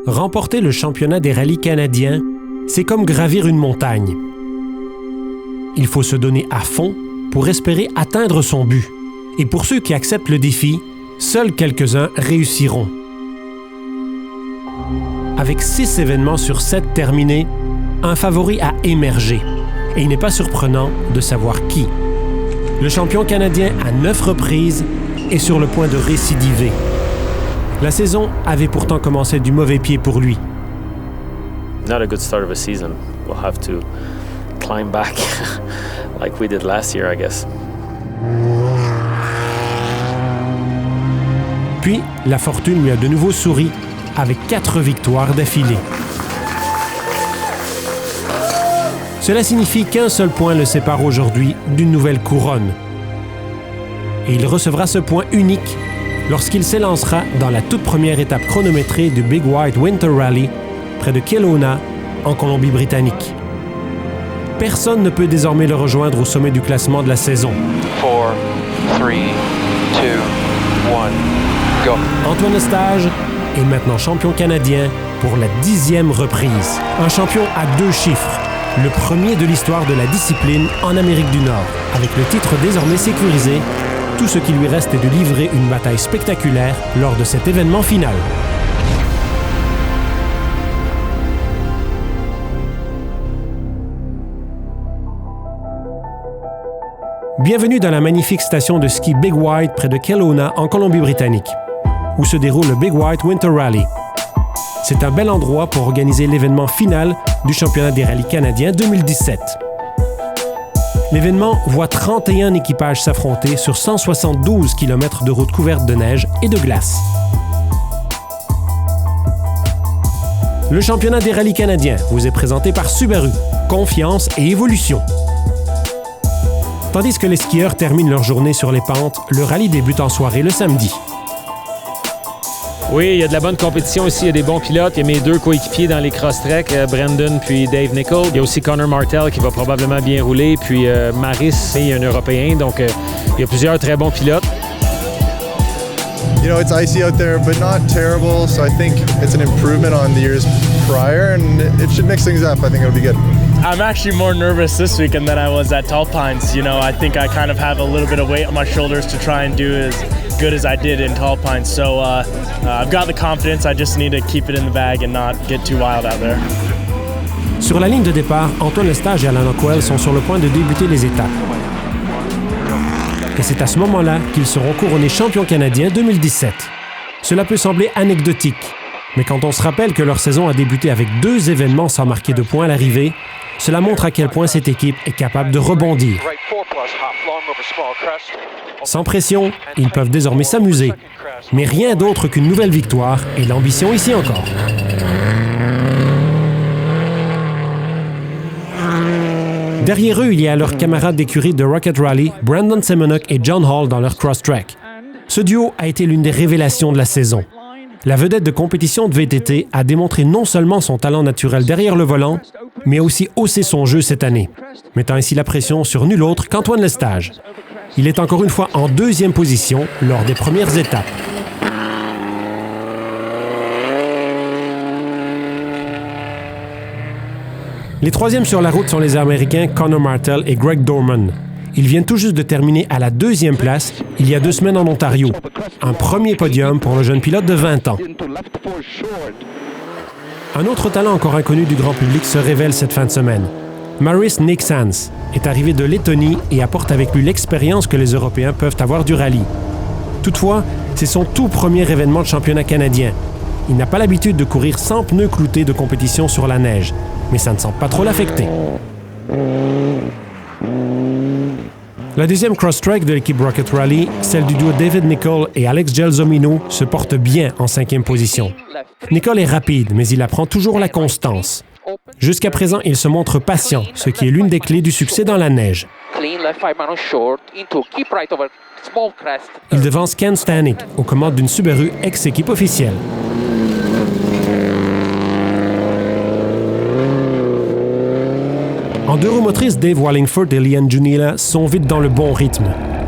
remporter le championnat des rallyes canadiens, c'est comme gravir une montagne. Il faut se donner à fond pour espérer atteindre son but. Et pour ceux qui acceptent le défi, seuls quelques-uns réussiront. Avec 6 événements sur 7 terminés, un favori a émergé. Et il n'est pas surprenant de savoir qui. Le champion canadien à 9 reprises est sur le point de récidiver. La saison avait pourtant commencé du mauvais pied pour lui. Not a good start of a season. We'll have to climb back like we did last year, I guess. Puis, la fortune lui a de nouveau souri avec 4 victoires d'affilée. Cela signifie qu'un seul point le sépare aujourd'hui d'une nouvelle couronne. Et il recevra ce point unique lorsqu'il s'élancera dans la toute première étape chronométrée du Big White Winter Rally près de Kelowna, en Colombie-Britannique. Personne ne peut désormais le rejoindre au sommet du classement de la saison. 4, 3, 2, 1, go! Antoine Lestage est maintenant champion canadien pour la 10e reprise. Un champion à 2 chiffres, le premier de l'histoire de la discipline en Amérique du Nord. Avec le titre désormais sécurisé, tout ce qui lui reste est de livrer une bataille spectaculaire lors de cet événement final. Bienvenue dans la magnifique station de ski Big White près de Kelowna en Colombie-Britannique, où se déroule le Big White Winter Rally. C'est un bel endroit pour organiser l'événement final du championnat des rallyes canadiens 2017. L'événement voit 31 équipages s'affronter sur 172 km de routes couvertes de neige et de glace. Le championnat des rallyes canadiens vous est présenté par Subaru, confiance et évolution. Tandis que les skieurs terminent leur journée sur les pentes, le rallye débute en soirée le samedi. Oui, il y a de la bonne compétition ici, il y a des bons pilotes. Il y a mes 2 coéquipiers dans les cross-trek, Brandon puis Dave Nichol. Il y a aussi Connor Martell qui va probablement bien rouler, puis Maris, c'est un Européen, donc il y a plusieurs très bons pilotes. You know, it's icy out there, but not terrible, so I think it's an improvement on the years prior, and it should mix things up. I think it'll be good. I'm actually more nervous this weekend than I was at Tall Pines. You know, I think I kind of have a little bit of weight on my shoulders to try and do as good as I did in Tall Pines. So I've got the confidence, I just need to keep it in the bag and not get too wild out there. Sur la ligne de départ, Antoine Lestage et Alan Ockwell sont sur le point de débuter les étapes. Et c'est à ce moment-là qu'ils seront couronnés champions canadiens 2017. Cela peut sembler anecdotique, mais quand on se rappelle que leur saison a débuté avec 2 événements sans marquer de points à l'arrivée, cela montre à quel point cette équipe est capable de rebondir. Sans pression, ils peuvent désormais s'amuser, mais rien d'autre qu'une nouvelle victoire et l'ambition ici encore. Derrière eux, il y a leurs camarades d'écurie de Rocket Rally, Brandon Semenuk et John Hall dans leur cross-track. Ce duo a été l'une des révélations de la saison. La vedette de compétition de VTT a démontré non seulement son talent naturel derrière le volant, mais aussi haussé son jeu cette année, mettant ainsi la pression sur nul autre qu'Antoine Lestage. Il est encore une fois en 2e position lors des premières étapes. Les 3e sur la route sont les Américains Connor Martell et Greg Dorman. Ils viennent tout juste de terminer à la 2e place il y a 2 semaines en Ontario. Un premier podium pour le jeune pilote de 20 ans. Un autre talent encore inconnu du grand public se révèle cette fin de semaine. Maris Nixans est arrivé de Lettonie et apporte avec lui l'expérience que les Européens peuvent avoir du rallye. Toutefois, c'est son tout premier événement de championnat canadien. Il n'a pas l'habitude de courir sans pneus cloutés de compétition sur la neige, mais ça ne semble pas trop l'affecter. La 2e cross-track de l'équipe Rocket Rally, celle du duo David Nichol et Alex Gelsomino, se porte bien en 5e position. Nichol est rapide, mais il apprend toujours la constance. Jusqu'à présent, il se montre patient, ce qui est l'une des clés du succès dans la neige. Il devance Ken Stanek aux commandes d'une Subaru ex-équipe officielle. En 2 roues motrices, Dave Wallingford et Liam Junila sont vite dans le bon rythme.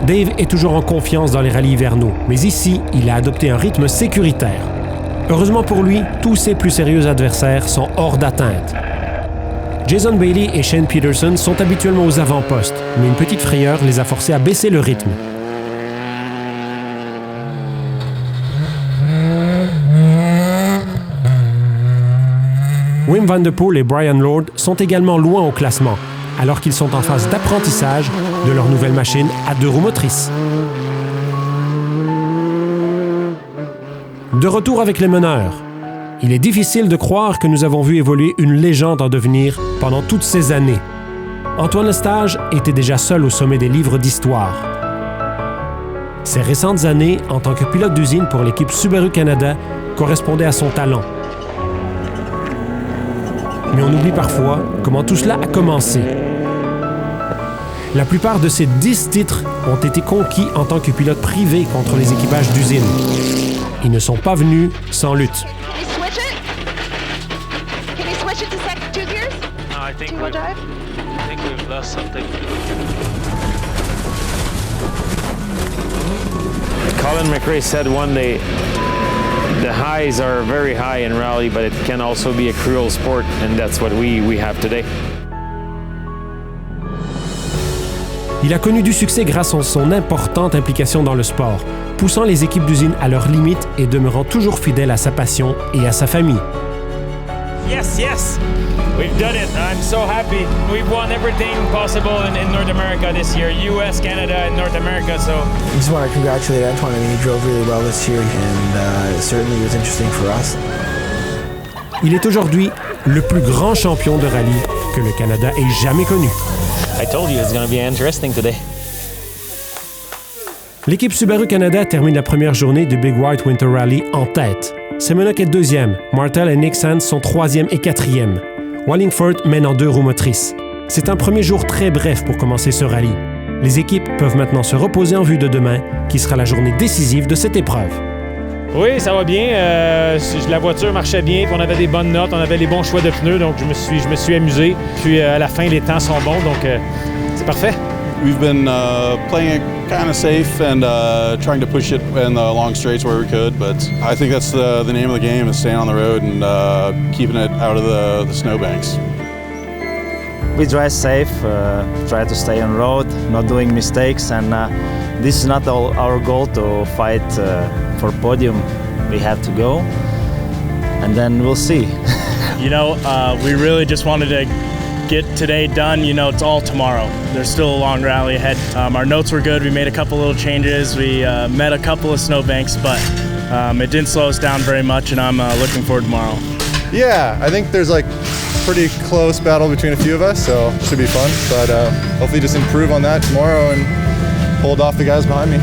Dave est toujours en confiance dans les rallyes hivernaux, mais ici, il a adopté un rythme sécuritaire. Heureusement pour lui, tous ses plus sérieux adversaires sont hors d'atteinte. Jason Bailey et Shane Peterson sont habituellement aux avant-postes, mais une petite frayeur les a forcés à baisser le rythme. Wim Van de Poel et Brian Lord sont également loin au classement, alors qu'ils sont en phase d'apprentissage de leur nouvelle machine à 2 roues motrices. De retour avec les meneurs. Il est difficile de croire que nous avons vu évoluer une légende en devenir pendant toutes ces années. Antoine Lestage était déjà seul au sommet des livres d'histoire. Ses récentes années en tant que pilote d'usine pour l'équipe Subaru Canada correspondaient à son talent. Mais on oublie parfois comment tout cela a commencé. La plupart de ces 10 titres ont été conquis en tant que pilote privé contre les équipages d'usine. Ils ne sont pas venus sans lutte. Colin McRae said one day, the highs are very high in rally, but it can also be a cruel sport, and that's what we have today. Il a connu du succès grâce à son importante implication dans le sport, poussant les équipes d'usine à leurs limites et demeurant toujours fidèle à sa passion et à sa famille. Yes, yes, we've done it. I'm so happy. We've won everything possible in North America this year, US, Canada, and North America. So I just want to congratulate Antoine. I mean, he drove really well this year, and it certainly was interesting for us. Il est aujourd'hui le plus grand champion de rallye que le Canada ait jamais connu. I told you it's going to be interesting today. L'équipe Subaru Canada termine la première journée du Big White Winter Rally en tête. Semenuk est deuxième, Martel et Nick Sands sont troisième et quatrième. Wallingford mène en 2 roues motrices. C'est un premier jour très bref pour commencer ce rallye. Les équipes peuvent maintenant se reposer en vue de demain, qui sera la journée décisive de cette épreuve. Oui, ça va bien. La voiture marchait bien, puis on avait des bonnes notes, on avait les bons choix de pneus, donc je me suis amusé. Puis à la fin, les temps sont bons, donc c'est parfait. We've been playing it kind of safe and trying to push it in the long straights where we could, but I think that's the name of the game, is staying on the road and keeping it out of the snowbanks. We drive safe, try to stay on road, not doing mistakes, and this is not our goal to fight for podium. We have to go, and then we'll see. You know, we really just wanted to get today done. You know, it's all tomorrow. There's still a long rally ahead. Our notes were good. We made a couple little changes. We met a couple of snowbanks, but it didn't slow us down very much, and I'm looking forward to tomorrow. Yeah, I think there's like pretty close battle between a few of us, so it should be fun. But hopefully just improve on that tomorrow and hold off the guys behind me.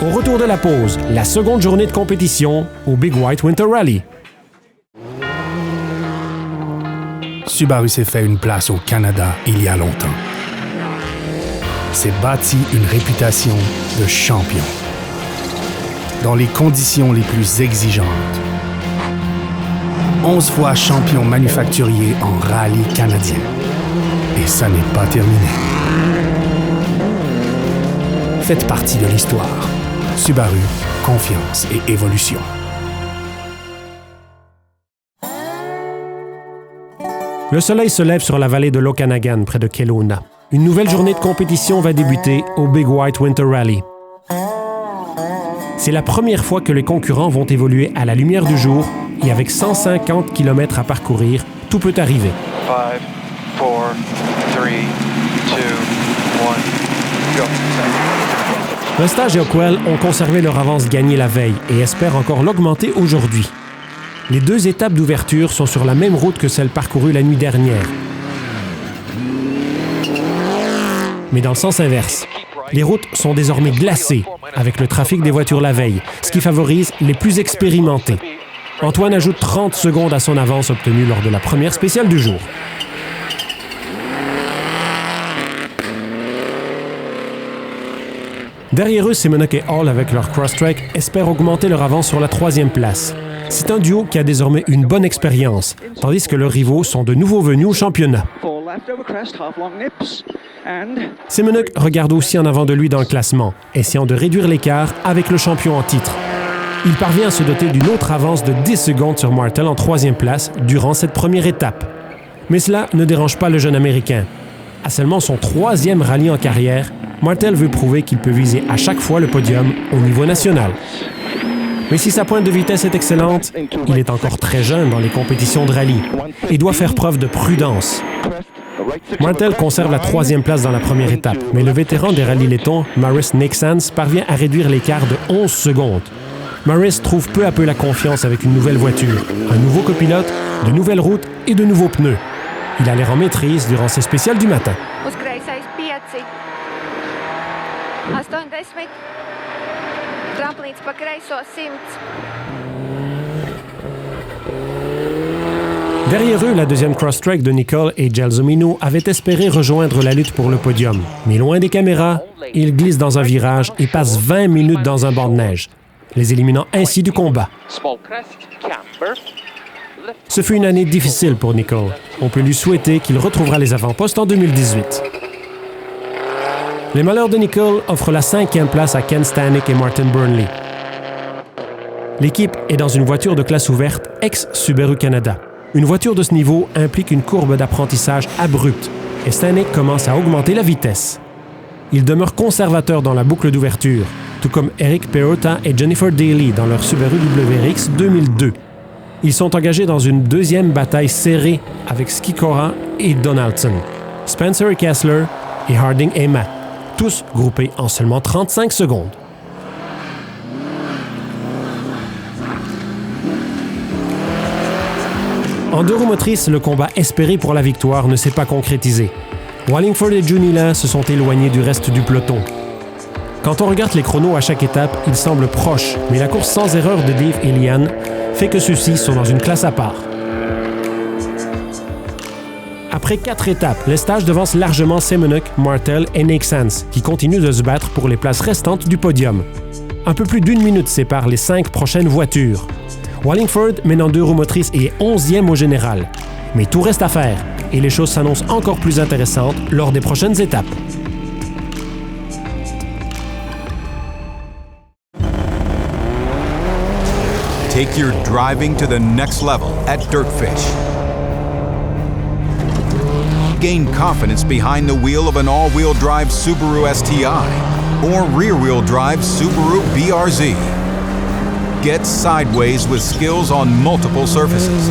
Au retour de la pause, la seconde journée de compétition au Big White Winter Rally. Subaru s'est fait une place au Canada il y a longtemps. S'est bâti une réputation de champion dans les conditions les plus exigeantes. 11 fois champion manufacturier en rallye canadien. Et ça n'est pas terminé. Faites partie de l'histoire. Subaru, confiance et évolution. Le soleil se lève sur la vallée de l'Okanagan, près de Kelowna. Une nouvelle journée de compétition va débuter au Big White Winter Rally. C'est la première fois que les concurrents vont évoluer à la lumière du jour et avec 150 km à parcourir, tout peut arriver. 5, 4, 3, 2, 1, go. Lestage et Ockwell ont conservé leur avance gagnée la veille et espèrent encore l'augmenter aujourd'hui. Les 2 étapes d'ouverture sont sur la même route que celle parcourue la nuit dernière. Mais dans le sens inverse. Les routes sont désormais glacées avec le trafic des voitures la veille, ce qui favorise les plus expérimentés. Antoine ajoute 30 secondes à son avance obtenue lors de la première spéciale du jour. Derrière eux, Semenuk et Hall, avec leur Crosstrek, espèrent augmenter leur avance sur la 3e place. C'est un duo qui a désormais une bonne expérience, tandis que leurs rivaux sont de nouveau venus au championnat. Semenuk regarde aussi en avant de lui dans le classement, essayant de réduire l'écart avec le champion en titre. Il parvient à se doter d'une autre avance de 10 secondes sur Martel en 3e place durant cette première étape. Mais cela ne dérange pas le jeune Américain. À seulement son 3e rallye en carrière, Martel veut prouver qu'il peut viser à chaque fois le podium au niveau national. Mais si sa pointe de vitesse est excellente, il est encore très jeune dans les compétitions de rallye et doit faire preuve de prudence. Martel conserve la 3e place dans la première étape, mais le vétéran des rallyes lettons, Maris Nexans, parvient à réduire l'écart de 11 secondes. Maris trouve peu à peu la confiance avec une nouvelle voiture, un nouveau copilote, de nouvelles routes et de nouveaux pneus. Il a l'air en maîtrise durant ses spéciales du matin. Derrière eux, la deuxième cross-track de Nicole et Gelsomino avait espéré rejoindre la lutte pour le podium. Mais loin des caméras, ils glissent dans un virage et passent 20 minutes dans un banc de neige, les éliminant ainsi du combat. Ce fut une année difficile pour Nicole. On peut lui souhaiter qu'il retrouvera les avant-postes en 2018. Les malheurs de Nicole offrent la 5e place à Ken Stanek et Martin Burnley. L'équipe est dans une voiture de classe ouverte ex-Subaru Canada. Une voiture de ce niveau implique une courbe d'apprentissage abrupte et Stanek commence à augmenter la vitesse. Il demeure conservateur dans la boucle d'ouverture, tout comme Eric Perrotta et Jennifer Daly dans leur Subaru WRX 2002. Ils sont engagés dans une deuxième bataille serrée avec Skikora et Donaldson, Spencer et Kessler et Harding et Matt, tous groupés en seulement 35 secondes. En deux roues motrices, le combat espéré pour la victoire ne s'est pas concrétisé. Wallingford et Junila se sont éloignés du reste du peloton. Quand on regarde les chronos à chaque étape, ils semblent proches, mais la course sans erreur de Dave et Lian fait que ceux-ci sont dans une classe à part. Après 4 étapes, Lestage devance largement Semenuk, Martel et Nexans, qui continuent de se battre pour les places restantes du podium. Un peu plus d'1 minute sépare les 5 prochaines voitures. Wallingford mène en deux roues motrices et est 11e au général. Mais tout reste à faire, et les choses s'annoncent encore plus intéressantes lors des prochaines étapes. Take your driving to the next level at Dirtfish. Gain confidence behind the wheel of an all-wheel drive Subaru STI or rear-wheel drive Subaru BRZ. Get sideways with skills on multiple surfaces.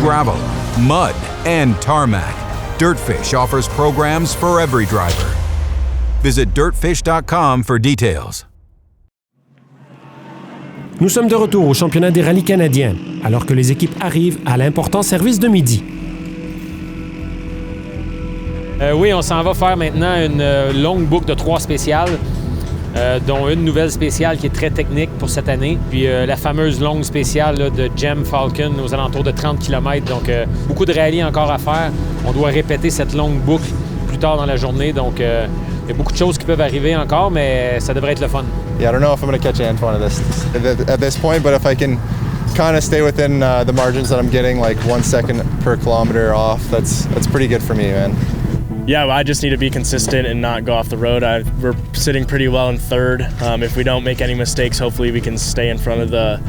Gravel, mud, and tarmac. Dirtfish offers programs for every driver. Visit dirtfish.com for details. Nous sommes de retour au championnat des rallyes canadiens, alors que les équipes arrivent à l'important service de midi. Oui, on s'en va faire maintenant une longue boucle de 3 spéciales, dont une nouvelle spéciale qui est très technique pour cette année, puis la fameuse longue spéciale là, de Gem Falcon aux alentours de 30 km. Donc, beaucoup de rallyes encore à faire. On doit répéter cette longue boucle plus tard dans la journée. Donc, il y a beaucoup de choses qui peuvent arriver encore, mais ça devrait être le fun. Yeah, I don't know if I'm going to catch Antoine at this point, but if I can kind of stay within the margins that I'm getting, like 1 second per kilometer off, that's pretty good for me, man. Yeah, well, I just need to be consistent and not go off the road. We're sitting pretty well in third. If we don't make any mistakes, hopefully we can stay in front of the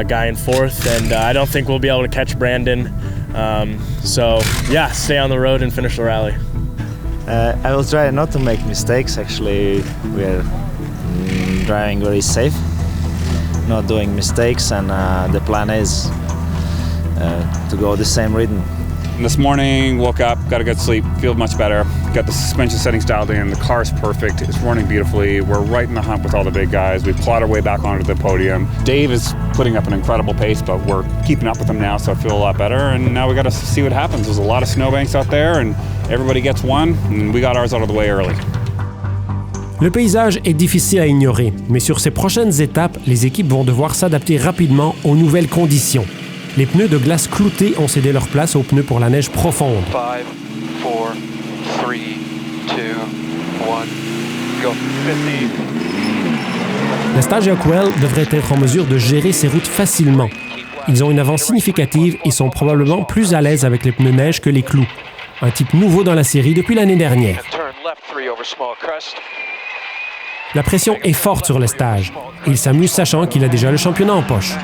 guy in fourth. And I don't think we'll be able to catch Brandon. So, yeah, stay on the road and finish the rally. I will try not to make mistakes. Actually, we're driving very safe, not doing mistakes, and the plan is to go the same rhythm. This morning, woke up, got a good sleep, feel much better. Got the suspension settings dialed in, the car's perfect, it's running beautifully. We're right in the hunt with all the big guys. We've plowed our way back onto the podium. Dave is putting up an incredible pace, but we're keeping up with him now, so I feel a lot better. And now we got to see what happens. There's a lot of snowbanks out there, and everybody gets one, and we got ours out of the way early. Le paysage est difficile à ignorer, mais sur ces prochaines étapes, les équipes vont devoir s'adapter rapidement aux nouvelles conditions. Les pneus de glace cloutés ont cédé leur place aux pneus pour la neige profonde. 5, 4, 3, 2, 1, go. 50. Lestage et Hockwell devraient être en mesure de gérer ces routes facilement. Ils ont une avance significative et sont probablement plus à l'aise avec les pneus neige que les clous. Un type nouveau dans la série depuis l'année dernière. La pression est forte sur Lestage. Il s'amuse sachant qu'il a déjà le championnat en poche.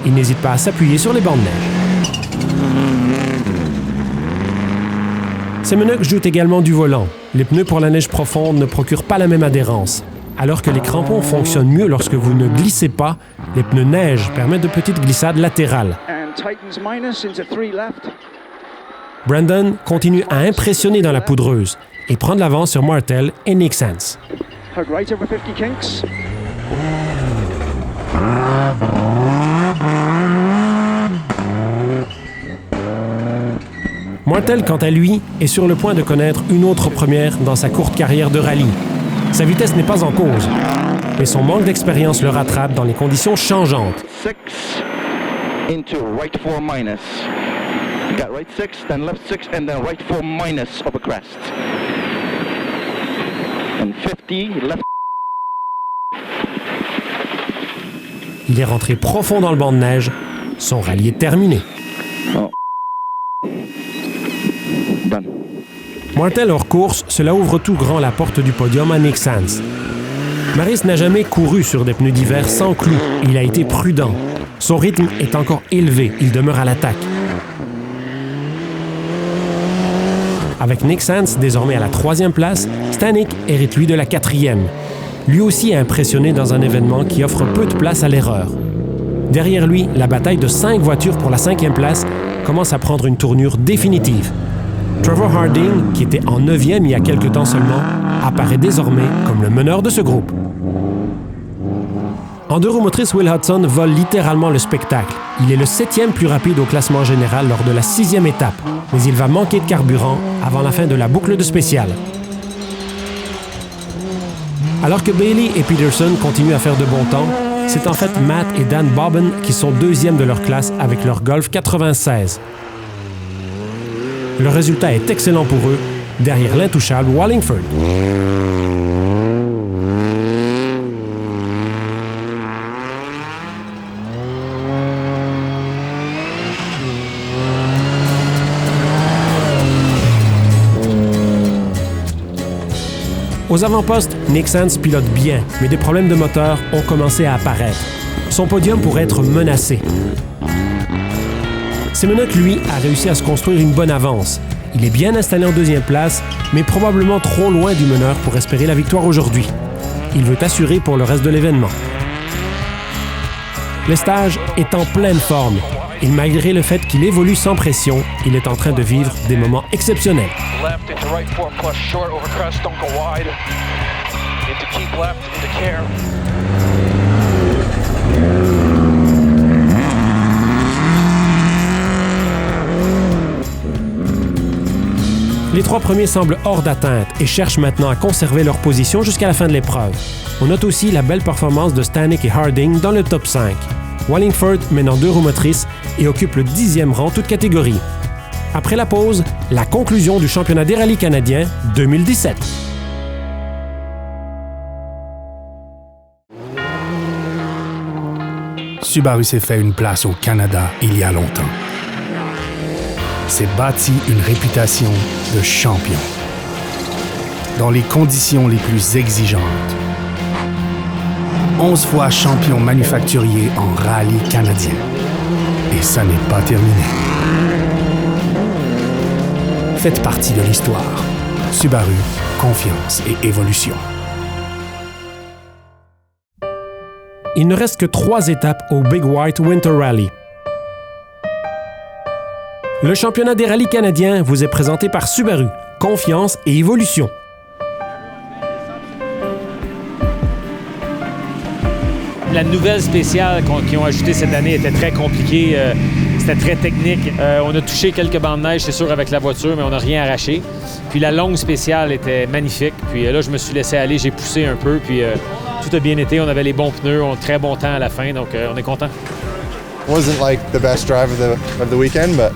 Il n'hésite pas à s'appuyer sur les bancs de neige. Semenuk joue également du volant. Les pneus pour la neige profonde ne procurent pas la même adhérence. Alors que les crampons fonctionnent mieux lorsque vous ne glissez pas, les pneus neige permettent de petites glissades latérales. Brandon continue à impressionner dans la poudreuse et prend de l'avance sur Martel et Nick Sands. Martel, quant à lui, est sur le point de connaître une autre première dans sa courte carrière de rallye. Sa vitesse n'est pas en cause, mais son manque d'expérience le rattrape dans les conditions changeantes. 6 into right 4 minus. You got right 6, then left 6, and then right 4 minus of a crest. And 50, left. Il est rentré profond dans le banc de neige. Son rallye est terminé. Oh. Done. Martel hors course, cela ouvre tout grand la porte du podium à Nick Sands. Maris n'a jamais couru sur des pneus d'hiver sans clous. Il a été prudent. Son rythme est encore élevé. Il demeure à l'attaque. Avec Nick Sands désormais à la 3e place, Stanek hérite lui de la 4e. Lui aussi est impressionné dans un événement qui offre peu de place à l'erreur. Derrière lui, la bataille de 5 voitures pour la 5e place commence à prendre une tournure définitive. Trevor Harding, qui était en 9e il y a quelque temps seulement, apparaît désormais comme le meneur de ce groupe. En 2 roues motrices, Will Hudson vole littéralement le spectacle. Il est le 7e plus rapide au classement général lors de la 6e étape, mais il va manquer de carburant avant la fin de la boucle de spécial. Alors que Bailey et Peterson continuent à faire de bon temps, c'est en fait Matt et Dan Bobbin qui sont 2e de leur classe avec leur Golf 96. Le résultat est excellent pour eux, derrière l'intouchable Wallingford. Aux avant-postes, Nick Sands pilote bien, mais des problèmes de moteur ont commencé à apparaître. Son podium pourrait être menacé. Semenuk, lui, a réussi à se construire une bonne avance. Il est bien installé en 2e place, mais probablement trop loin du meneur pour espérer la victoire aujourd'hui. Il veut assurer pour le reste de l'événement. Lestage est en pleine forme. Et malgré le fait qu'il évolue sans pression, il est en train de vivre des moments exceptionnels. Left into right 4 plus short over crest, don't go wide. Into keep left, into care. Les 3 premiers semblent hors d'atteinte et cherchent maintenant à conserver leur position jusqu'à la fin de l'épreuve. On note aussi la belle performance de Stanek et Harding dans le top 5. Wallingford mène en 2 roues motrices et occupe le 10e rang toute catégorie. Après la pause, la conclusion du championnat des rallyes canadiens 2017. Subaru s'est fait une place au Canada il y a longtemps. S'est bâti une réputation de champion. Dans les conditions les plus exigeantes. 11 fois champion manufacturier en rallye canadien. Et ça n'est pas terminé. Faites partie de l'histoire. Subaru, confiance et évolution. Il ne reste que 3 étapes au Big White Winter Rally. Le championnat des rallyes canadiens vous est présenté par Subaru, confiance et évolution. La nouvelle spéciale qu'ils ont ajoutée cette année était très compliquée. C'était très technique. On a touché quelques bancs de neige, c'est sûr, avec la voiture, mais on n'a rien arraché. Puis la longue spéciale était magnifique. Puis là, je me suis laissé aller, j'ai poussé un peu, puis tout a bien été. On avait les bons pneus, on a très bon temps à la fin, donc on est content. Wasn't like the best drive of the weekend, but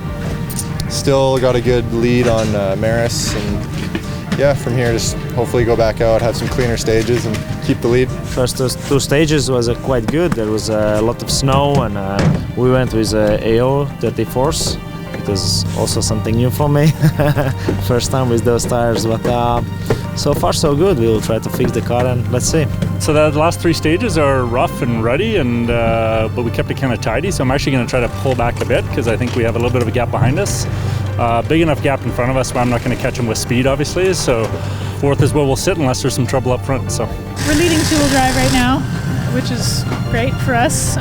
still got a good lead on Maris, and yeah, from here just hopefully go back out, have some cleaner stages, and keep the lead. First 2 stages was quite good. There was a lot of snow, and we went with AO 34s. It was also something new for me. First time with those tires, but so far so good. We'll try to fix the car and let's see. So the last 3 stages are rough and ruddy, and but we kept it kind of tidy. So I'm actually going to try to pull back a bit because I think we have a little bit of a gap behind us. Big enough gap in front of us, but I'm not going to catch him with speed, obviously. So 4th is where we'll sit unless there's some trouble up front. So we're leading 2-wheel drive right now, which is great for us.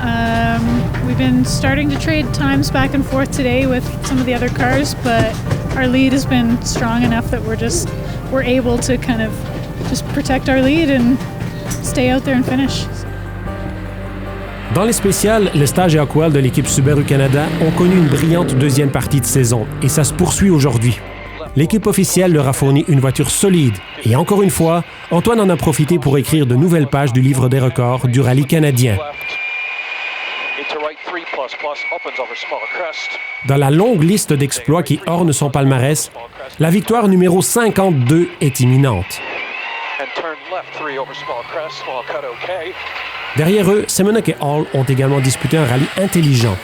We've been starting to trade times back and forth today with some of the other cars, but our lead has been strong enough that we're able to kind of just protect our lead and stay out there and finish. Dans les spéciales, Lestage et Ockwell de l'équipe Subaru Canada ont connu une brillante deuxième partie de saison et ça se poursuit aujourd'hui. L'équipe officielle leur a fourni une voiture solide et encore une fois, Antoine en a profité pour écrire de nouvelles pages du livre des records du rallye canadien. Dans la longue liste d'exploits qui orne son palmarès, la victoire numéro 52 est imminente. Derrière eux, Semenuk et Hall ont également disputé un rallye intelligent.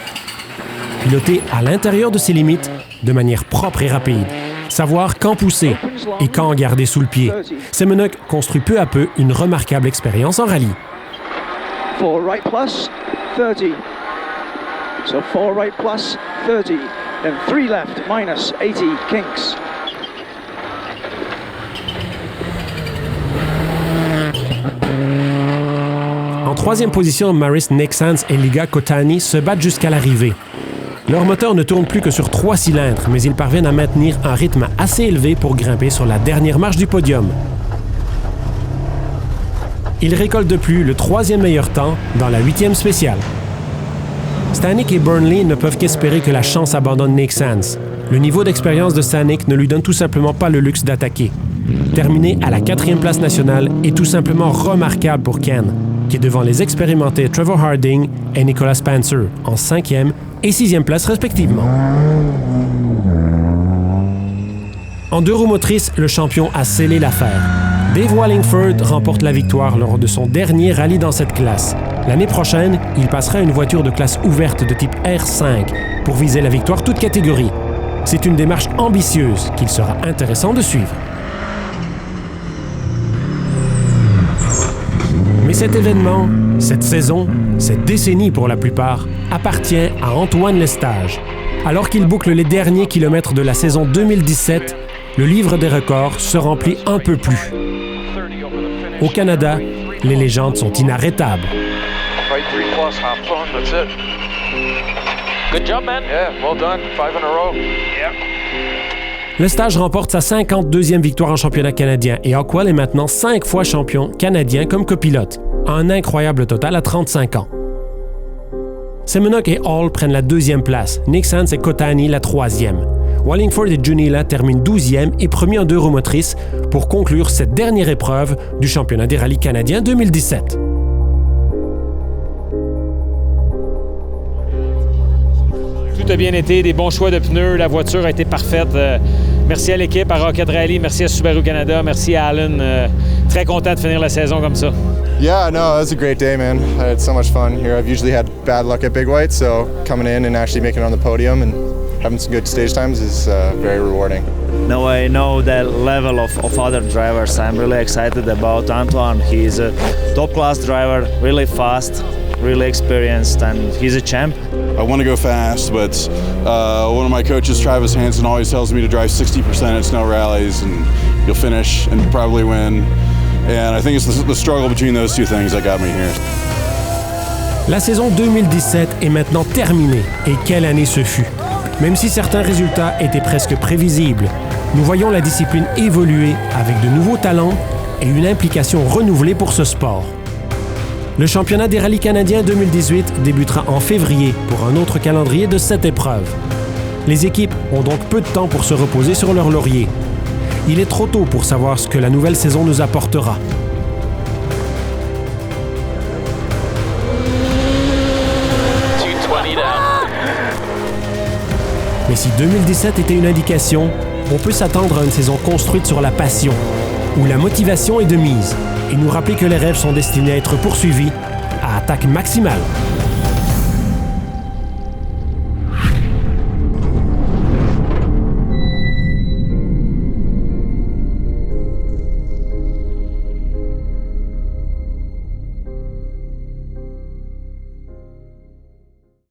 Piloter à l'intérieur de ses limites, de manière propre et rapide. Savoir quand pousser et quand garder sous le pied. Semenuk construit peu à peu une remarquable expérience en rallye. 4 right plus, 30. So 4 right plus, 30. Then 3 left minus 80 kinks. En troisième position, Maris Nexans et Liga Kotani se battent jusqu'à l'arrivée. Leur moteur ne tourne plus que sur 3 cylindres, mais ils parviennent à maintenir un rythme assez élevé pour grimper sur la dernière marche du podium. Ils récoltent de plus le 3e meilleur temps dans la 8e spéciale. Stanek et Burnley ne peuvent qu'espérer que la chance abandonne Nexans. Le niveau d'expérience de Stanek ne lui donne tout simplement pas le luxe d'attaquer. Terminé à la 4e place nationale est tout simplement remarquable pour Ken, qui est devant les expérimentés Trevor Harding et Nicholas Spencer en 5e et 6e place respectivement. En 2 roues motrices, le champion a scellé l'affaire. Dave Wallingford remporte la victoire lors de son dernier rallye dans cette classe. L'année prochaine, il passera à une voiture de classe ouverte de type R5 pour viser la victoire toute catégorie. C'est une démarche ambitieuse qu'il sera intéressant de suivre. Mais cet événement, cette saison, cette décennie pour la plupart, appartient à Antoine Lestage. Alors qu'il boucle les derniers kilomètres de la saison 2017, le livre des records se remplit un peu plus. Au Canada, les légendes sont inarrêtables. Right 3 plus, have fun, that's it. Good job, man. Yeah, well done. 5 in a row. Yeah. Lestage remporte sa 52e victoire en championnat canadien et Ockwell est maintenant 5 fois champion canadien comme copilote. Un incroyable total à 35 ans. Semenuk et Hall prennent la 2e place, Nexans et Kotani la 3e. Wallingford et Junila terminent 12e et premier en 2 roues motrices pour conclure cette dernière épreuve du championnat des rallyes canadiens 2017. Tout a bien été, des bons choix de pneus, la voiture a été parfaite. Merci à l'équipe, à Rocket Rally, merci à Subaru Canada, merci à Alan. Très content de finir la saison comme ça. Yeah, no, it was a great day, man. I had so much fun here. I've usually had bad luck at Big White, so coming in and actually making it on the podium and having some good stage times is very rewarding. Now I know the level of other drivers. I'm really excited about Antoine. He's a top-class driver, really fast, really experienced, and he's a champ. I want to go fast, but one of my coaches, Travis Hansen, always tells me to drive 60% at snow rallies, and you'll finish and probably win. And I think it's the struggle between those two things that got me here. La saison 2017 est maintenant terminée, et quelle année ce fut! Même si certains résultats étaient presque prévisibles, nous voyons la discipline évoluer avec de nouveaux talents et une implication renouvelée pour ce sport. Le championnat des rallyes canadiens 2018 débutera en février pour un autre calendrier de 7 épreuves. Les équipes ont donc peu de temps pour se reposer sur leur laurier. Il est trop tôt pour savoir ce que la nouvelle saison nous apportera. Mais si 2017 était une indication, on peut s'attendre à une saison construite sur la passion, où la motivation est de mise, et nous rappeler que les rêves sont destinés à être poursuivis à attaque maximale.